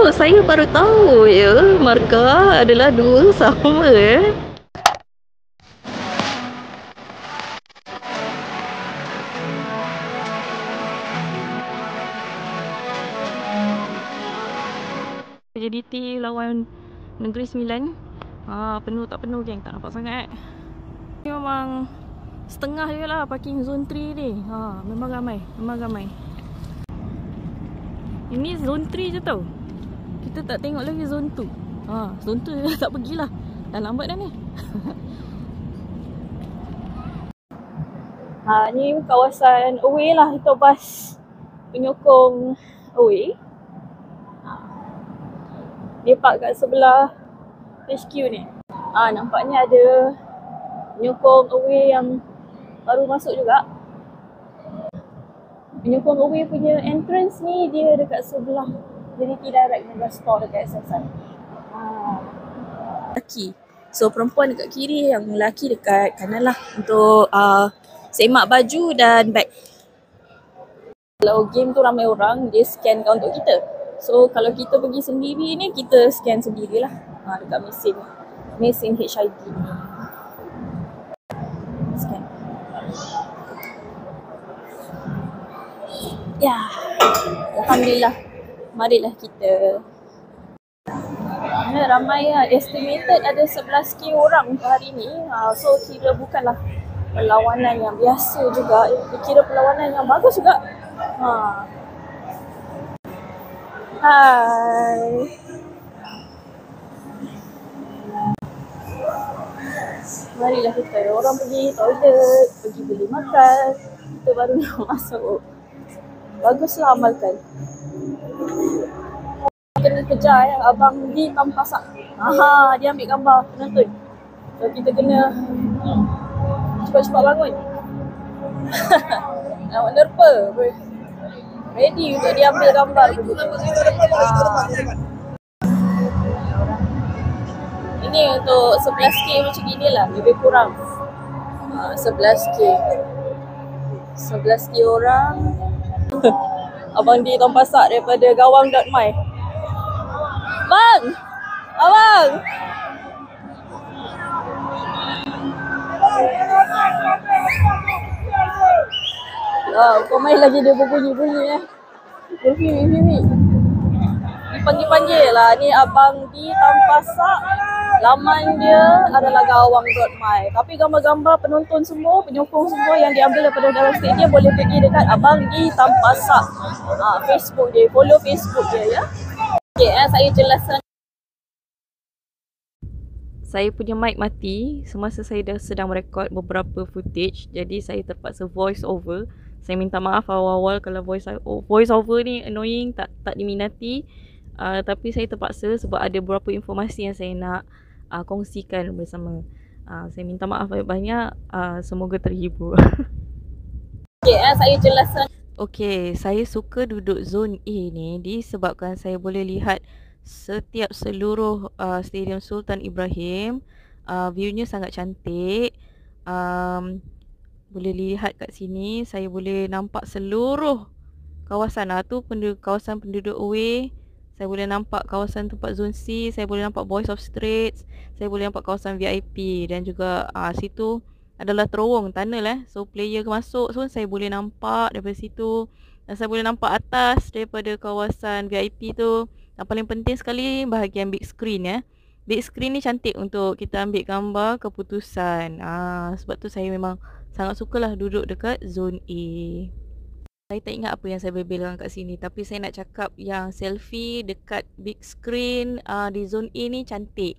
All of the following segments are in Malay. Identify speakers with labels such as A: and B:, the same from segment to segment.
A: Saya baru tahu ya, markah adalah dua sama ya. JDT lawan Negeri Sembilan. Penuh tak penuh geng, tak nampak sangat. Ni memang setengah je lah parking zone 3 ni. Memang ramai, memang ramai. Ini zone 3 je tau. Kita tak tengok lagi zone 2. Zone 2 tak pergilah. Dah lambat dah ni. Ni kawasan away lah. Itu bas penyokong away. Dia park kat sebelah HQ ni. Nampaknya ada penyokong away yang baru masuk juga. Penyokong away punya entrance ni dia dekat sebelah. Jadi tidak direct mega store dekat SSI. Lelaki. So perempuan dekat kiri, yang lelaki dekat kanan lah. Untuk semak baju dan beg. Kalau game tu ramai orang, dia scankan untuk kita. So kalau kita pergi sendiri ni, kita scan sendirilah. Dekat mesin HID ni. Scan. Ya. Alhamdulillah. Marilah kita. Ramai lah. Estimated ada 11k orang untuk hari ni. So kira bukanlah perlawanan yang biasa juga. Kira perlawanan yang bagus juga. Hai. Marilah kita. Orang pergi toilet, pergi beli makan. Kita baru nak masuk. Baguslah amalkan. Kena kejar abang di Tampasak. Dia ambil gambar penonton. So kita kena cepat-cepat bangun. Nak menerpa. Ready untuk dia ambil gambar. Ini untuk 11k macam gini lah. Lebih kurang 11k 11k orang. Abang di Tampasak daripada gawang.my. Bang! Abang! Kau main lagi dia berbunyi-bunyi Vivi. Dipanggil-panggil lah. Ni abang di Tampasak. Laman dia adalah gawang.my. Tapi gambar-gambar penonton semua, penyokong semua yang diambil daripada dalam stadium boleh pergi dekat abang di Tampasak. Facebook dia, follow Facebook dia ya. Okay, saya jelaskan. Saya punya mic mati semasa saya sedang merekod beberapa footage. Jadi saya terpaksa voice over. Saya minta maaf awal-awal kalau voice over ni annoying, tak diminati. Tapi saya terpaksa sebab ada beberapa informasi yang saya nak kongsikan bersama. Saya minta maaf banyak-banyak. Semoga terhibur. Okay, saya jelaskan. Okay, saya suka duduk zone A ni disebabkan saya boleh lihat seluruh Stadium Sultan Ibrahim. Viewnya sangat cantik. Boleh lihat kat sini, saya boleh nampak seluruh kawasan tu kawasan penduduk away. Saya boleh nampak kawasan tempat zone C, saya boleh nampak Boys of Straits, saya boleh nampak kawasan VIP dan juga situ adalah terowong tunnel So player masuk saya boleh nampak daripada situ. Dan saya boleh nampak atas daripada kawasan VIP tu. Dan paling penting sekali bahagian big screen Big screen ni cantik untuk kita ambil gambar keputusan. Sebab tu saya memang sangat sukalah duduk dekat zone A. Saya tak ingat apa yang saya bilang kat sini, tapi saya nak cakap yang selfie dekat big screen di zone A ni cantik.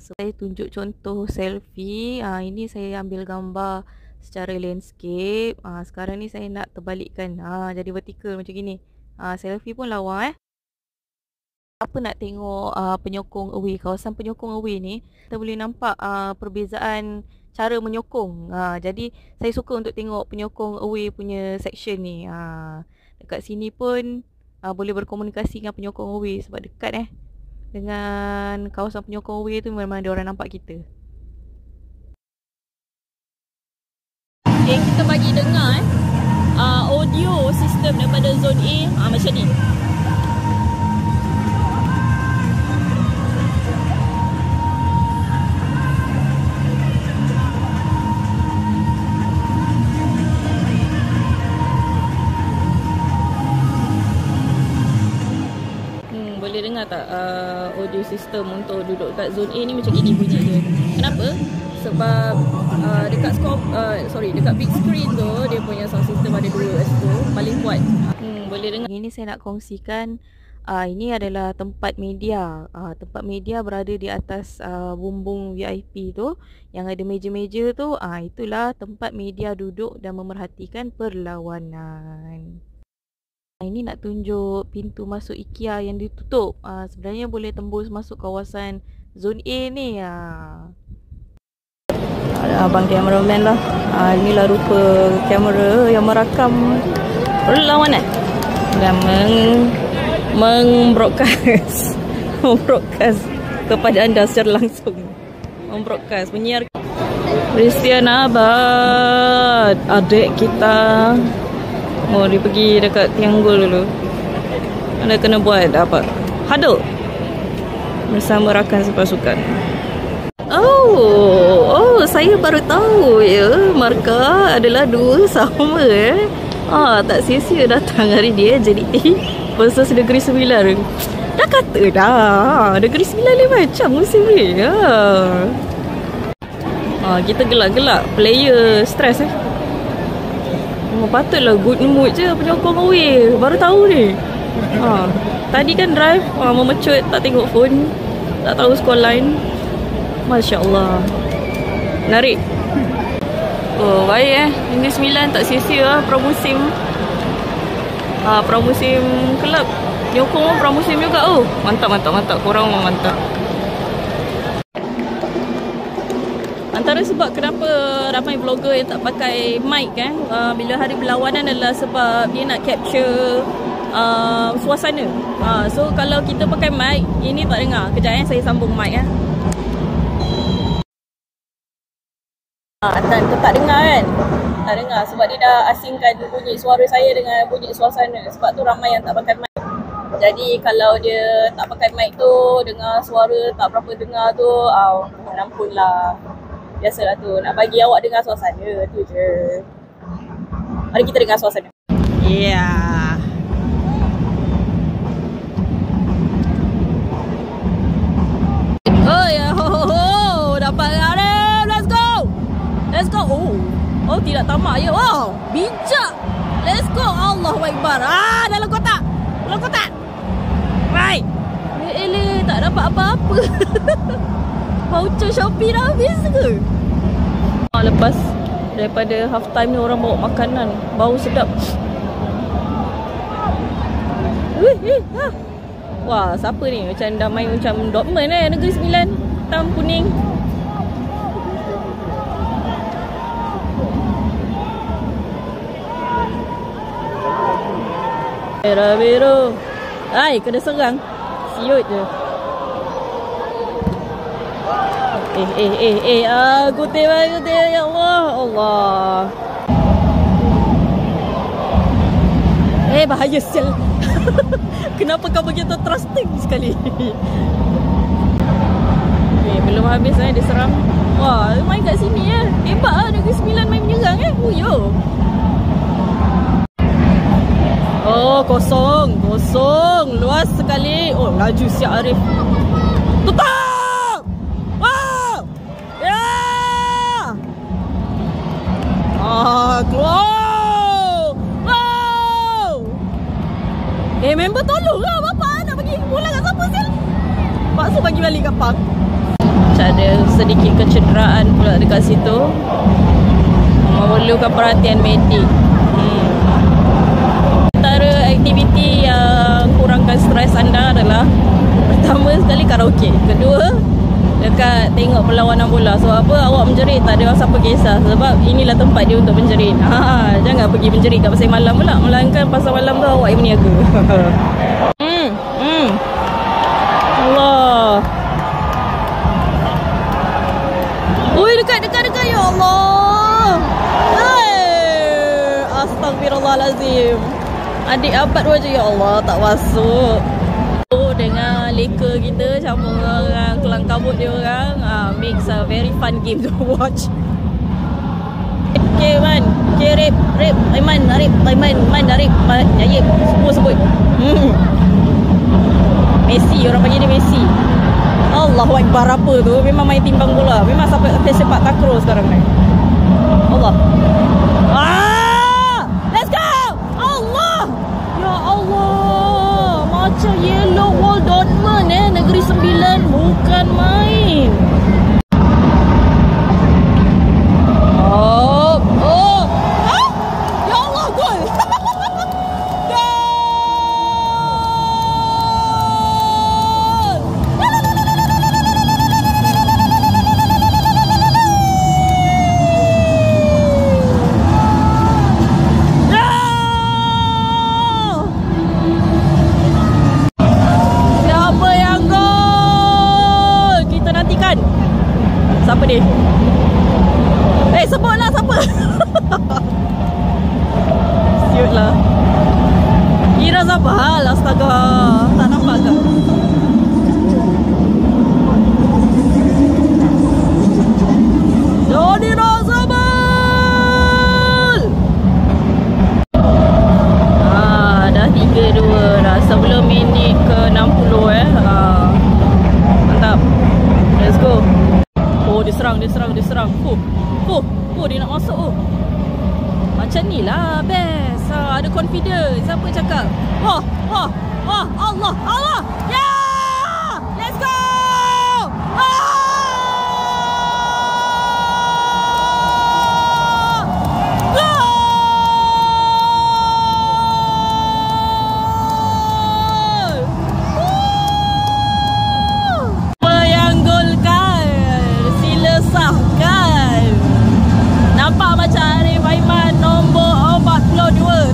A: So saya tunjuk contoh selfie. Ini saya ambil gambar secara landscape. Sekarang ni saya nak terbalikkan. Jadi vertikal macam gini. Selfie pun lawa Apa nak tengok penyokong away, kawasan penyokong away ni, kita boleh nampak perbezaan cara menyokong. Jadi saya suka untuk tengok penyokong away punya section ni. Dekat sini pun boleh berkomunikasi dengan penyokong away sebab dekat dengan kawasan penyokong away tu memang ada orang nampak kita. Okay, kita bagi dengar audio sistem daripada zone A macam ni. boleh dengar tak audio system untuk duduk kat zone A ni macam gini bunyi dia. Kenapa? Sebab dekat big screen tu dia punya sound system ada 2 kat situ, paling kuat. Boleh dengar. Ini saya nak kongsikan, ini adalah tempat media. Tempat media berada di atas bumbung VIP tu yang ada meja-meja tu. Itulah tempat media duduk dan memerhatikan perlawanan. Ini nak tunjuk pintu masuk IKEA yang ditutup. Sebenarnya boleh tembus masuk kawasan zone A ni. Ada abang kameraman lah. Inilah rupa kamera yang merakam perlawanan dan membroadcast kepada anda secara langsung. Membroadcast, menyiarkan. Christian Abad, adik kita. Dia pergi dekat Tianggul dulu. Anda kena buat apa? Huddle bersama rakan sepasukan. Oh, saya baru tahu ya, markah adalah 2 sama tak sia-sia datang hari dia jadi versus Negeri Sembilan. Dah kata dah, Negeri Sembilan ni macam musim ni. Kita gelak-gelak player stress patutlah good mood je penyokong away. Baru tahu ni. Tadi kan drive memecut, tak tengok phone, tak tahu skor line. Masya Allah, menarik. Baik Negeri Sembilan tak sia-sia pramusim. Pramusim kelab nyokong pramusim juga. Mantap. Korang mantap. Antara sebab kenapa ramai vlogger yang tak pakai mic bila hari berlawanan adalah sebab dia nak capture suasana. So kalau kita pakai mic, ini tak dengar. Kejap saya sambung mic tak dengar kan? Tak dengar sebab dia dah asingkan bunyi suara saya dengan bunyi suasana. Sebab tu ramai yang tak pakai mic. Jadi kalau dia tak pakai mic tu, dengar suara tak berapa dengar tu, mohon ampun lah. Biasalah tu, nak bagi awak dengar suasana tu je. Mari kita dengar suasana. Yeah. Oh ya, dapat Arif. Let's go. Oh tidak tamak ya. Wow, bijak. Let's go. Allahu Akbar. Dalam kotak. Right. Tak dapat apa-apa. Voucher Shopee dah habis ke? Lepas daripada half time ni orang bawa makanan, bau sedap. Wah, siapa ni? Macam dah main macam Dortmund Negeri Sembilan. Hitam kuning. Merah biru. Kena serang. Siut je. Kutip ya Allah. Bahaya sial. Kenapa kau begitu trusting sekali? Belum habis dia seram. Wah, main kat sini hebat Negeri Sembilan main menyerang Yo. Kosong. Luas sekali. Laju siap Arif. Tutup! Wow! Ya! Keluar! Wow! Member tolong lah. Bapak nak bagi bola kat siapa sel? Paksa bagi balik kat park. Ada sedikit kecederaan pula dekat situ. Memerlukan perhatian medik. Antara aktiviti yang kurangkan stres anda adalah pertama sekali karaoke, kedua dekat tengok perlawanan bola. So apa awak menjerit, tak ada siapa kisah sebab inilah tempat dia untuk menjerit. Jangan pergi menjerit kat pasal malam pula, melainkan pasal malam tu awak yang berniaga. Allah. Dekat ya Allah. Astagfirullahalazim. Adik abad wajah ya Allah tak masuk. Dengan leka kita campur orang kelang kabut dia orang, makes a very fun game to watch. Okay man, okay rip Aiman, Arif, Aiman, Man, Arif, Yayib, semua sebut.
B: Messi, orang panggil dia Messi. Allahu Akbar, apa tu? Memang main timbang bola. Memang sampai sepak takraw sekarang ni. Allah. Let's go! Allah! Ya Allah. Macam Yellow Wall Dortmund Negeri Sembilan. Bukan main. Ya Allah, gol! Siapa ni? Sebutlah siapa. Siut lah. Ira Zabal. Astaga, tak nampak ke? Ira Zabal. Dah 3-2 dah sebelum minit ke 60 mantap. Let's go. Dia serang. Dia nak masuk. Macam ni lah best. Ada confidence. Siapa cakap? Allah. Yeah! Let's go!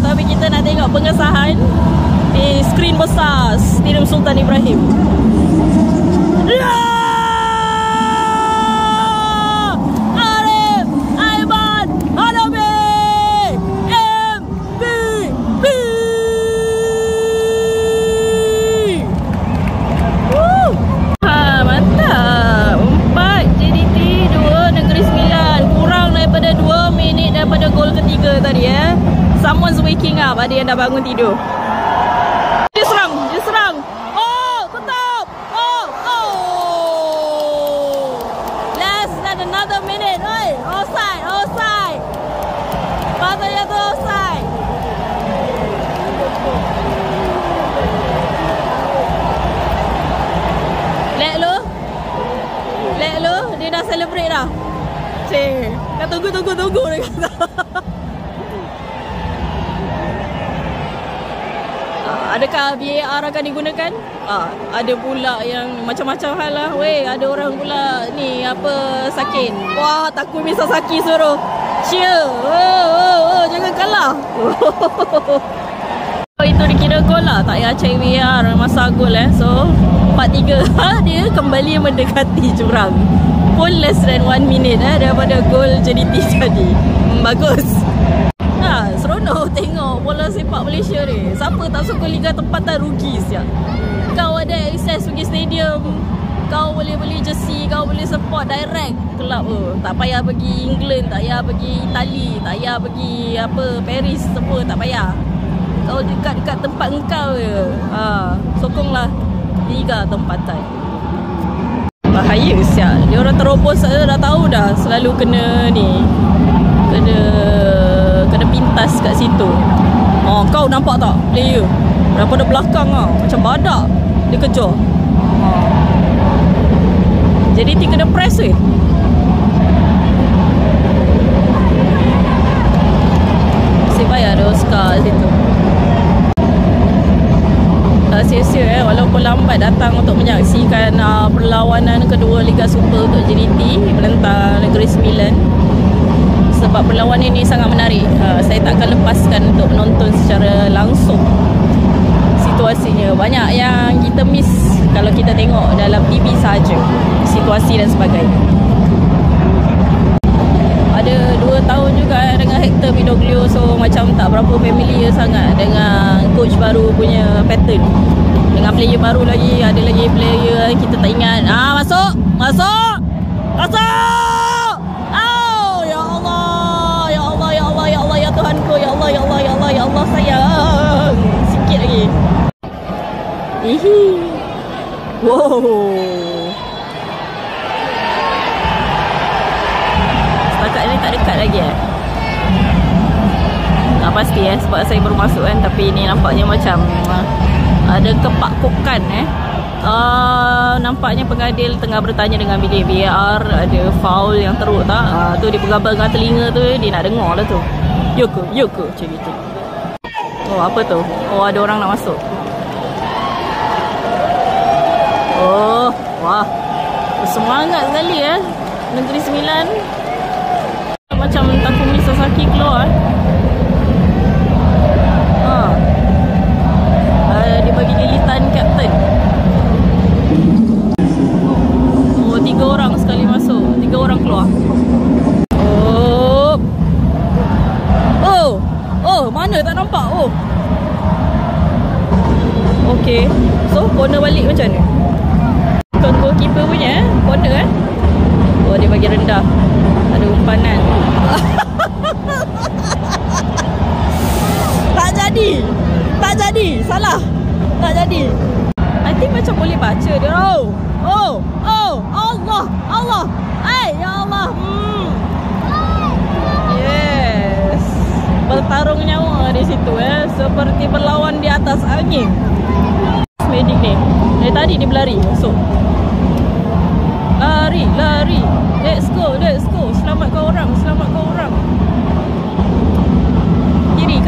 B: Tapi kita nak tengok pengesahan di skrin besar Stadium Sultan Ibrahim. Arif Aiman Hanafi MVP. Mantap. 4 JDT, 2 Negeri Sembilan. Kurang daripada 2 minit daripada gol ketiga tadi Someone's waking up. Ada yang dah bangun tidur. Dia serang. Tutup. Less than another minute. Offside. Patutnya tu offside. Let lu. Dia dah celebrate dah. Dah tunggu dia kata. Adakah VAR akan digunakan? Ada pula yang macam-macam hal lah. Ada orang pula ni sakit. Wah, Takumi Misasaki suruh cheer. Jangan kalah. Itu dikira gol lah. Tak payah cari VAR masa gol So 4-3 dia kembali mendekati jurang. Pun less than 1 minute daripada gol JDT tadi. Bagus. Seronok tengok bola sepak Malaysia ni. Siapa tak suka Liga Tempatan rugi siap. Kau ada akses pergi stadium, kau boleh beli jersey, kau boleh support direct kelab tak payah pergi England, tak payah pergi Itali, tak payah pergi Paris, semua tak payah. Kau dekat tempat engkau je. Sokonglah Liga Tempatan. Bahaya siap. Dia orang terobos dah tahu dah selalu kena pintas kat situ. Kau nampak tak player daripada belakang macam badak dia kejar. Jadi kena press Mesti bayar ada Oscar situ. Sia-sia walaupun lambat datang untuk menyaksikan perlawanan kedua Liga Super untuk JDT menentang Negeri Sembilan. Sebab perlawanan ini sangat menarik. Saya tak akan lepaskan untuk menonton secara langsung situasinya. Banyak yang kita miss kalau kita tengok dalam TV sahaja, situasi dan sebagainya. Ada 2 tahun juga dengan Hector Midoglio, so macam tak berapa familiar sangat dengan coach baru punya pattern. Dengan player baru lagi, ada lagi player kita tak ingat. Masuk! Tuhanku, ya Allah sayang. Sikit lagi. Wow. Setakat ni tak dekat lagi tak pasti sebab saya baru masuk kan. Tapi ni nampaknya macam ada kepakukan nampaknya pengadil tengah bertanya dengan bilik VAR ada foul yang teruk tak. Tu dia pegang dengan telinga tu, dia nak dengar lah tu. Ya ke macam gitu. Oh apa tu? Oh ada orang nak masuk. Oh wah, semangat sekali Negeri Sembilan. Macam Takumi Sasaki keluar dia bagi gilitan kapten. Oh 3 orang sekali masuk, 3 orang keluar. Oh mana tak nampak. Okay, so corner balik macam mana? Bukan goalkeeper punya corner Oh dia bagi rendah, ada umpanan. Tak jadi, salah. Tak jadi. I think macam boleh baca dia. Oh Allah. Ya Allah. Yes. Bertarung nyawa di situ seperti berlawan di atas angin. Medik ni. Dari tadi dia berlari masuk. Lari. Let's go. Selamatkan orang. Kiri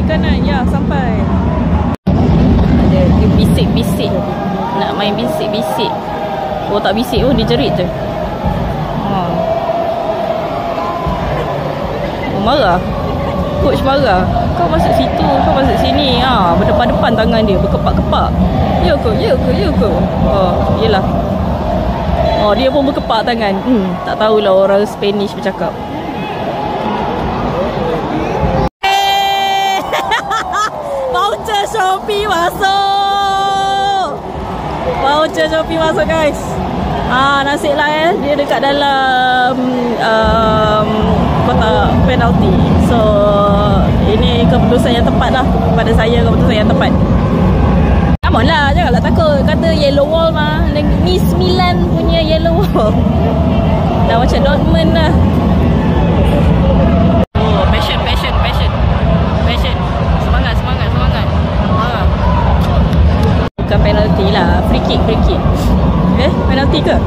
B: kanan. Ya, sampai. Ada dia bisik. Nak main bisik. Oh tak bisik, dia jerit je. Marah. Coach marah. Kau masuk situ, kau masuk sini. Berdepan-depan tangan dia, berkepak-kepak. Ya ke? Yelah. Dia pun berkepak tangan. Tak tahulah orang Spanish bercakap. Voucher Shopee masuk guys. Nasib lah dia dekat dalam kotak penalti. So ini keputusan yang tepat lah. Pada saya keputusan yang tepat. Come on lah, janganlah takut. Kata yellow wall mah. Ni 9 punya yellow wall. Dah macam Dortmund lah. Oh passion. Semangat. Bukan penalti lah, free kick. Penalti ke?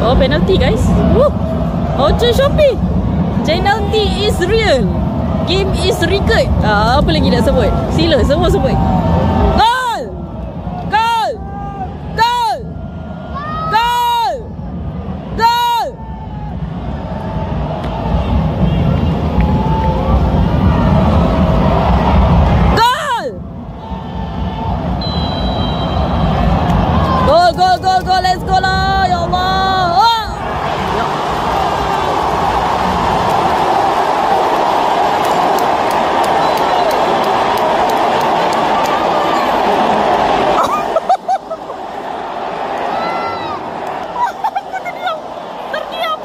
B: Oh penalti guys. Voucher Shopee. Penalty is real. Game is record. Apa lagi nak sebut? Sila semua sebut. Gol. Go, let's go lah. Ya Allah. Terdiam.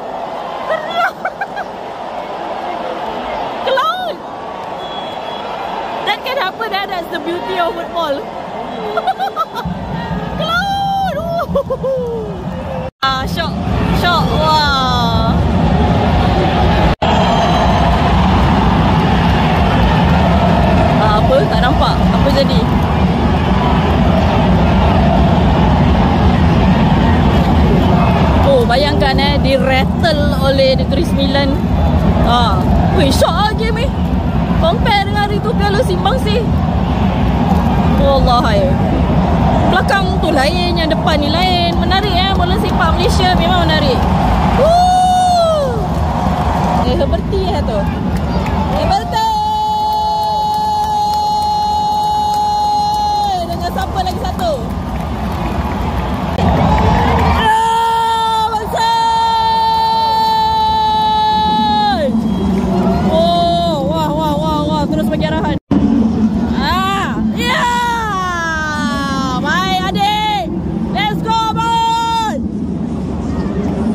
B: Cloud. That can happen. That's the beauty of football. Shock. Wah. Apa? Tak nampak. Apa jadi? Oh, bayangkan di-rattle oleh Negeri Sembilan. Shock lah game ni. Compare dengan hari tu Piala Simbang sih. Wallahi. Belakang tu lain, yang depan ni lain. Menarik bola sepak Malaysia memang menarik. Seperti tu. Seperti. Dengan siapa lagi satu? Wah. Terus bagi arahan.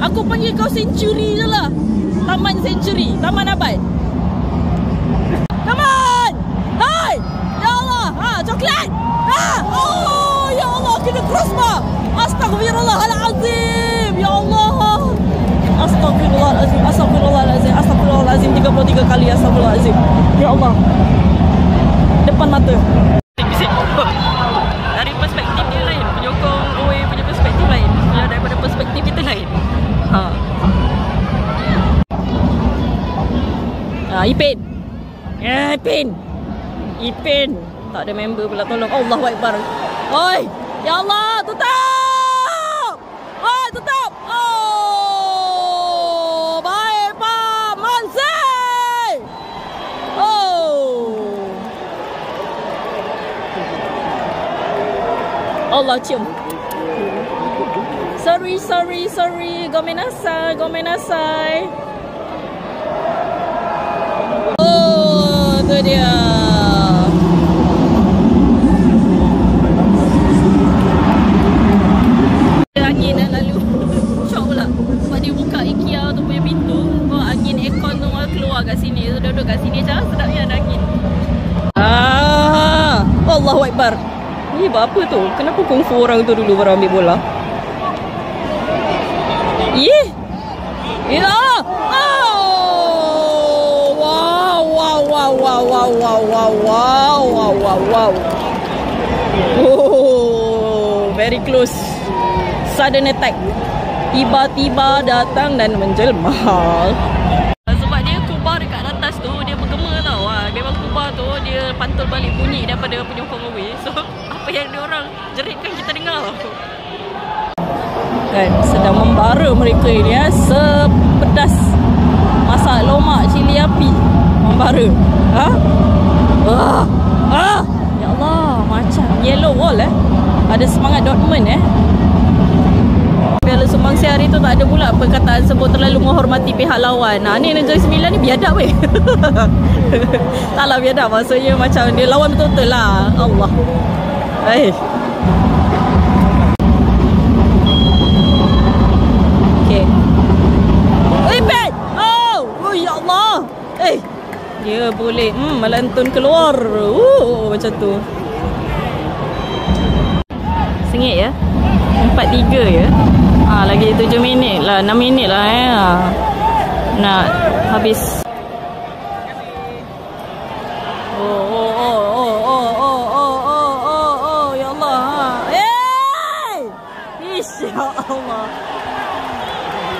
B: Aku panggil kau century je lah. Taman century, Taman Abad. Come on. Hai. Ya Allah. Coklat. Astaghfirullahalazim. Ya Allah. Astaghfirullahalazim. Astaghfirullahalazim. Astaghfirullahalazim 33 kali astaghfirullahalazim. Ya Allah. Depan mata. Dari perspektif dia lain, penyokong OA punya perspektif lain. Daripada perspektif kita lain. Ipin. Ipin. Tak ada member pula, tolong. Allahu Akbar. Oi, ya Allah, tutup. Oi, tutup. Oh, baik Pak Mansi. Oh. Allah cium. Sorry. Gomenasai. Oh, tu dia. Angin dah lalu. Syok pula. Sebab dia buka IKEA tu punya pintu. Angin aircon tu keluar kat sini. So duduk kat sini je sedapnya ada angin. Allahu Akbar. Ni buat apa tu? Kenapa kungfu orang tu dulu baru ambil bola? Ya. Wow. Oh, very close. Sudden attack. Tiba-tiba datang dan menjelma. Sebab dia kubah dekat atas tu, dia bergema tau. Memang kubah tu dia pantul balik bunyi daripada penyokong away. So apa yang dia orang jeritkan kita dengar. Kan sedang membara mereka ini sepedas masak lomak cili api. Membara. Ya Allah, macam yellow wall Ada semangat Dortmund Piala Sumbangsi hari tu tak ada pula perkataan sebut terlalu menghormati pihak lawan. Ni Negeri Sembilan ni biadab weh. Taklah biadab, maksudnya macam dia lawan betul-betul lah. Allah. Okay. Ben! Oh, ya Allah. Dia boleh melantun keluar. Macam tu. Sengit ya. 4-3 ya. Lagi 7 minit lah, 6 minit lah nak habis. Ya Allah. Ya Allah.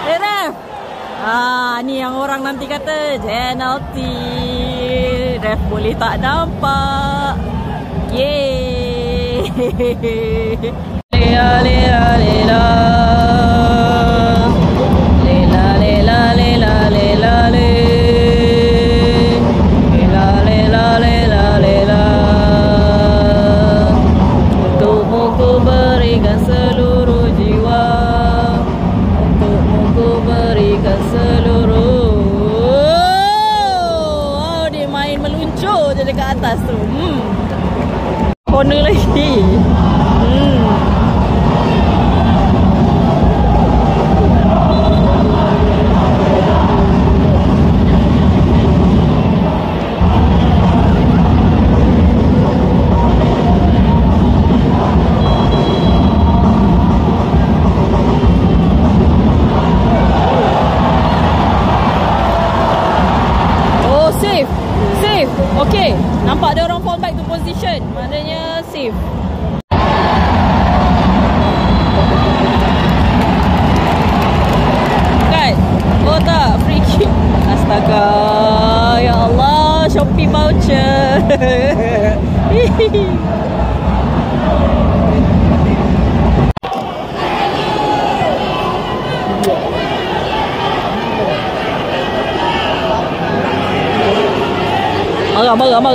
B: Ref. Ni yang orang nanti kata penalty. Ref boleh tak nampak. Yeay. Lela lela lela. Lela lela lela lela le. Lela lela lela lela. Untukmu ku berikan seluruh jiwa. Untukmu ku berikan seluruh. Dia main meluncur je dekat atas tu. Corner lagi. Okay, nampak ada orang fall back to position. Maknanya safe. Kan? Oh tak, free kick. Astaga, ya Allah, Shopee voucher.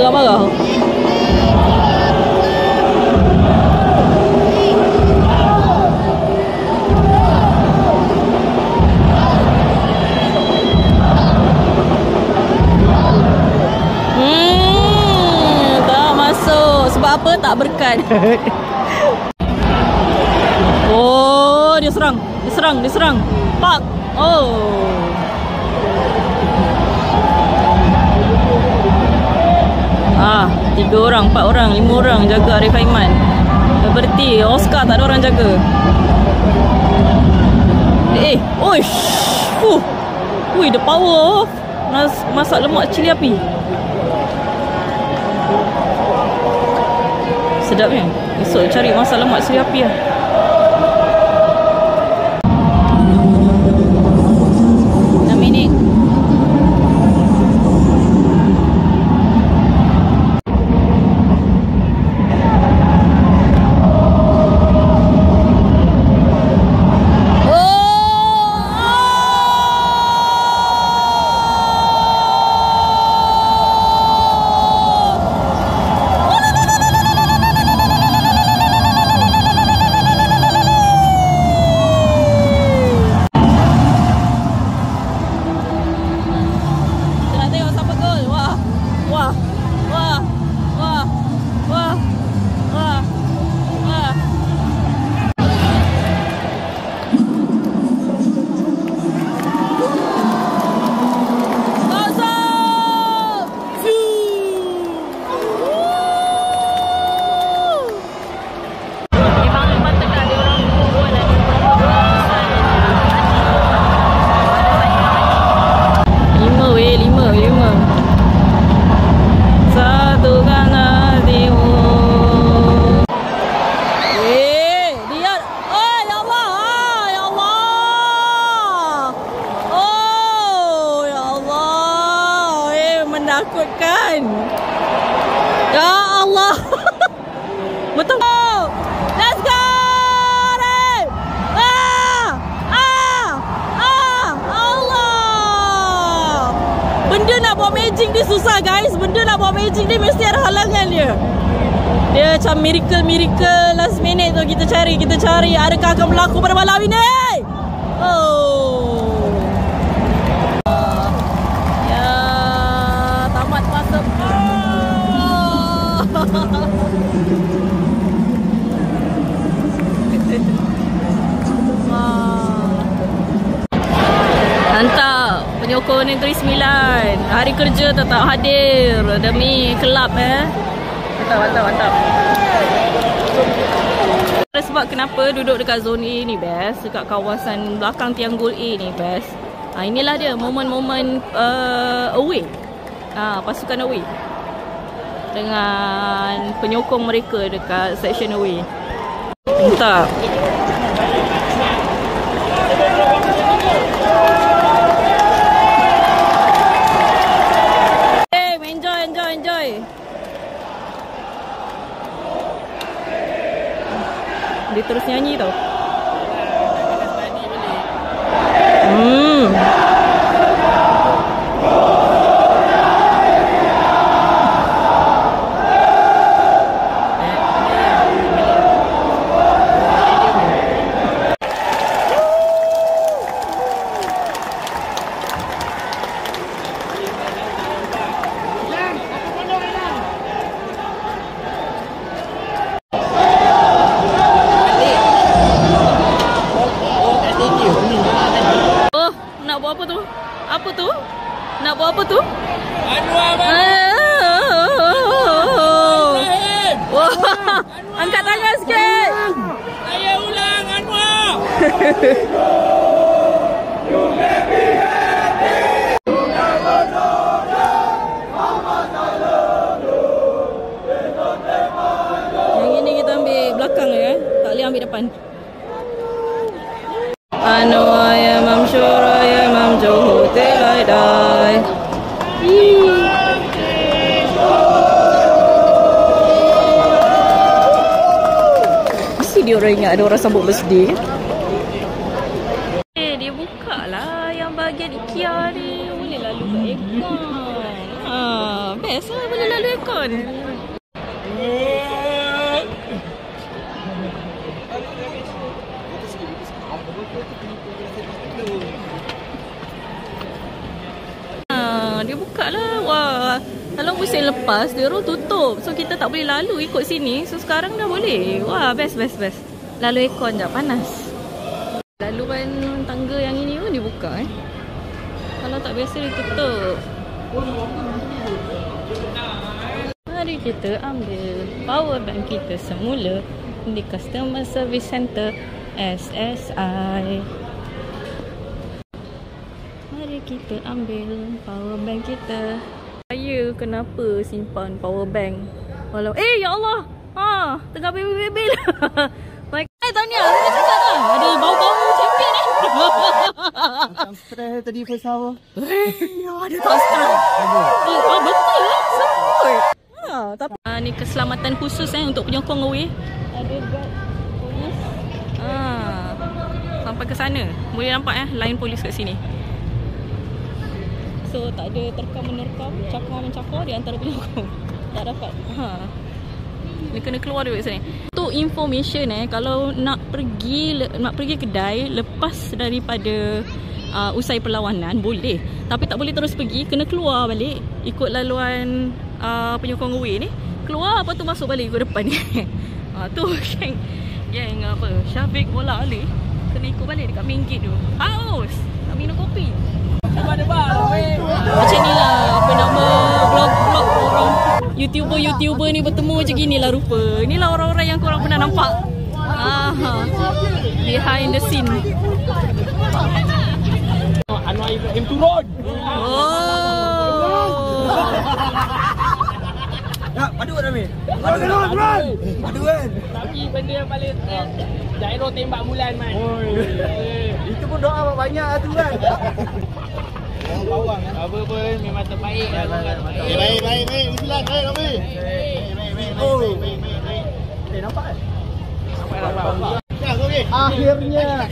B: Marah. Tak masuk. Sebab apa? Tak berkat. Oh, dia serang. Pak. Oh. Tiga orang, 4 orang, 5 orang jaga Arif Aiman. Berarti Oscar tak ada orang jaga. Oish. Ui, the power of masak lemak cili api. Sedapnya. Esok cari masak lemak cili api lah. Menakutkan. Ya Allah. Betul. Let's go. Allah. Benda nak buat magic ni susah guys. Benda nak buat magic ni mesti ada halangan dia. Dia macam miracle last minute tu kita cari. Adakah akan berlaku pada malam ini? Oh. Hantar penyokong Negeri Sembilan. Hari kerja tetap hadir demi kelab Mantap. Sebab kenapa duduk dekat zon A ni best, dekat kawasan belakang tiang gol A ni best. Inilah dia momen-momen away. Pasukan away dengan penyokong mereka dekat section away. Mantap. Enjoy. Dia terus nyanyi tau. Apa tu? Nak buat apa tu? Wah, angkat tangan sikit.
C: Saya ulang Anwar.
B: Yang ini kita ambil belakang ya. Tak boleh ambil depan. Anwar ya mamsyura ya mamjuhu telai dai. Mesti dia orang ingat ada orang sambut birthday. Dia buka lah yang bahagian IKEA ni. Boleh lalu kat aircon. Best lah boleh lalu aircon. Dia buka lah. Wah, kalau musim lepas dia orang tutup, so kita tak boleh lalu ikut sini. So sekarang dah boleh. Wah, best. Lalu aircon jap, panas. Laluan tangga yang ini pun dibuka Kalau tak biasa dia tutup. Mari kita ambil power bank kita semula di customer service center SSI. Mari kita ambil power bank kita. Saya kenapa simpan power bank? Walau ya Allah. Tengah bebel-bebel. Baik. Tahniah, saya cakap dah. Ada bau-bau champion
D: Macam stres tadi first hour.
B: Ada tak stres? Betul lah. Sebut. Tapi ni keselamatan khusus untuk penyokong away. Ada guard polis. Sampai ke sana. Boleh nampak line polis kat sini. So tak ada terkam-menerkam, cakar-mencakar di antara penyokong. Tak dapat. Dia kena keluar dulu kat sini. Untuk information kalau nak pergi kedai lepas daripada usai perlawanan boleh. Tapi tak boleh terus pergi, kena keluar balik ikut laluan penyokong away ni. Keluar lepas tu masuk balik ikut depan ni. Tu geng apa? Syafiq bola Ali kena ikut balik dekat main gate tu. Haus nak minum kopi. Macam ni lah apa nama vlog-vlog orang YouTuber ni bertemu macam gini lah rupa. Inilah orang-orang yang korang pernah nampak behind the scene.
C: Anwar Ibrahim turun.
D: Padu kan Amir? Padu kan?
C: Tapi benda yang paling Jairo tembak bulan man.
D: Itu pun doa banyak tu kan?
C: Apa pun memang terbaik lah.
D: Baik. Bismillah, baik Amir. Nampak kan?
C: Nampak.
D: Akhirnya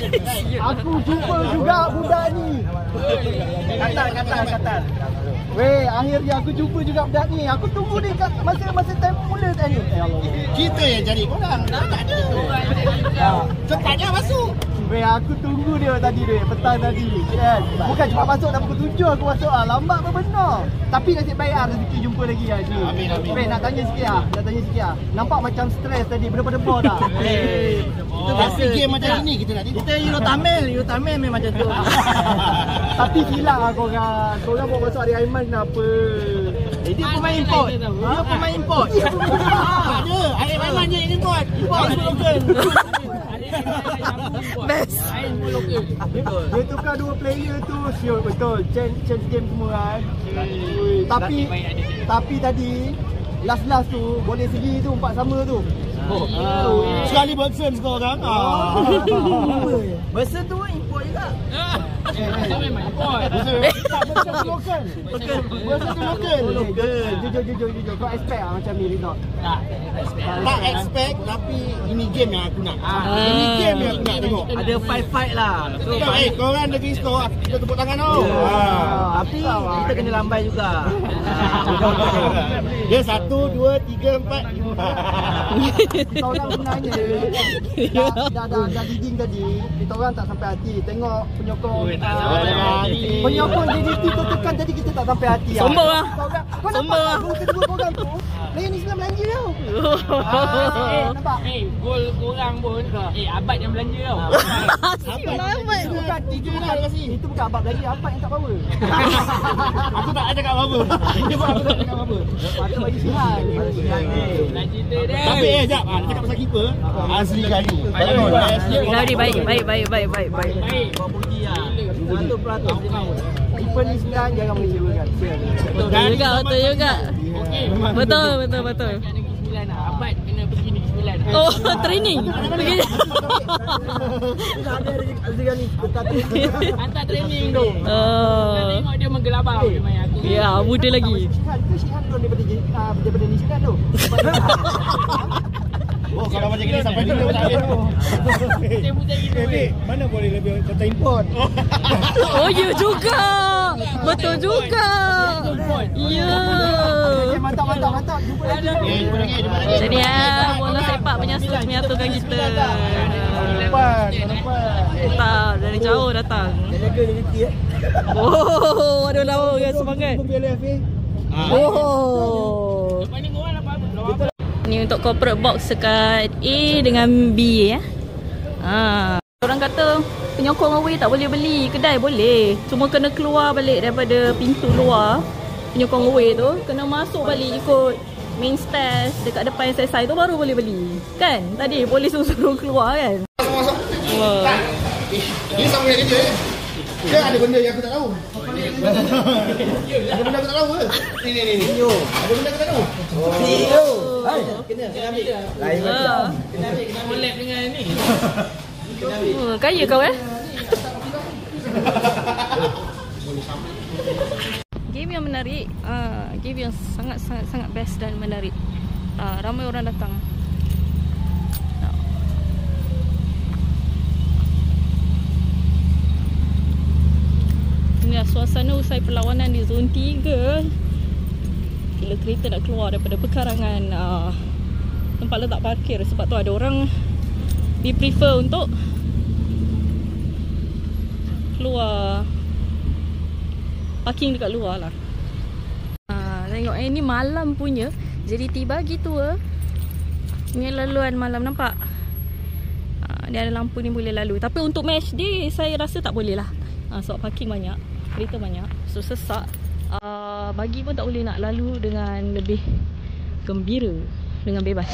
D: aku jumpa juga budak ni. Katal. Weh, akhirnya aku jumpa juga budak ni. Aku tunggu ni kat masa time mula tadi.
E: Kita yang cari korang. Tak ada. Cepatnya masuk.
D: Weh, aku tunggu dia tadi petang tadi kan. Bukan cuma masuk dah pukul 7 aku masuk lambat pun benar. Tapi nasib baik rezeki jumpa lagi Haji.
E: Amin.
D: Weh, nak tanya sikit Nampak macam stres tadi berdebar-debar dah.
E: Kita biasa game macam gini kita nak tengok.
D: Kita Euro Tamil memang macam tu. Tapi silap lah korang. Korang bawa masuk Ari Aiman kenapa? Dia pemain import.
E: Ada. Ari Aiman je yang import. Import.
B: Best.
D: Dia tukar dua player tu sure betul. Change game semua kan. Tapi tadi last tu boleh segi tu 4 sama tu.
E: Sekali Bergson skor kan.
D: Masa tu import juga.
C: Itu memang import.
D: Masa tu lokal. Jujur. Kau expect macam ni result?
E: Tak expect tapi ini game yang aku nak. Ini game yang aku nak tengok.
D: Ada fight lah.
E: Korang negeri skor kita tepuk tangan tau.
D: Tapi kita kena lambai juga.
E: Dia 1, 2, 3, 4, 5.
D: Kita orang sebenarnya dah leading tadi. Kita orang tak sampai hati. Tengok penyokong JDT tu tekan tadi kita tak sampai hati.
B: Sombong lah.
D: Sombong lah. Kedua korang tu layan ni senang belanja tau. Nampak?
C: Gol korang pun Abad yang belanja tau.
D: Bukan itu bukan abang belanja, abang yang tak power.
E: Aku tak ada cakap apa-apa. Dia buat aku tak cakap apa-apa.
D: Patut bagi sihat.
C: Nak cerita dia.
E: Tapi jap, nak cakap pasal keeper asli kali.
B: Dari baik.
C: Baik.
D: Bawa pergi lah 100%. Keeper ni sekarang jangan mengecewakan.
B: Betul juga.
C: Okey.
B: Betul.
C: Negeri Sembilan lah. Abad kena pergi Negeri Sembilan.
B: Oh, training. Pergi.
D: Ada rezeki ni.
C: Hantar training tu.
B: Oh.
C: Tengok dia menggelabah dia main aku.
B: Ya, muda lagi.
D: Syihan tu daripada ni Syihan tu.
E: Oh, kalau macam gini sampai dulu tak ada.
C: Putih-putih gitu weh.
E: Mana boleh lebih kata import.
B: Oh, ya juga. Betul juga. Ya.
D: Mantap. Jumpa lagi.
E: Jumpa lagi.
B: Jadi bola sepak menyatukan kita.
D: Depan.
B: Tak, dari jauh datang.
D: Jaga JDT
B: Oh, ada lawa kan semangat. Oh.
C: Lepas ni korang apa?
B: Ni untuk corporate box dekat A dengan B ya. Orang kata penyokong away tak boleh beli, kedai boleh. Cuma kena keluar balik daripada pintu luar. Penyokong away tu kena masuk balik ikut main stairs dekat depan SSI tu baru boleh beli. Kan? Tadi polis suruh keluar kan.
E: Masuk.
B: Wah.
E: Ini sama yang kerja ke ada benda yang aku tak tahu. Ada benda aku tak tahu ke? Ni. Ada benda aku tak tahu.
D: Hai, kena ambil. Lain macam.
C: Kena collab dengan ni.
B: Kaya kau Game yang menarik, game yang sangat best dan menarik. Ramai orang datang. Inilah suasana usai perlawanan di zon 3. Bila kereta nak keluar daripada pekarangan tempat letak parkir, sebab tu ada orang dia prefer untuk keluar parking dekat luar lah. Tengok ni malam punya, jadi tiba gitu ni laluan malam, nampak? Dia ada lampu ni boleh lalu. Tapi untuk match day saya rasa tak boleh lah. Sebab parking banyak, kereta banyak, so sesak. Bagi pun tak boleh nak lalu dengan lebih gembira, dengan bebas.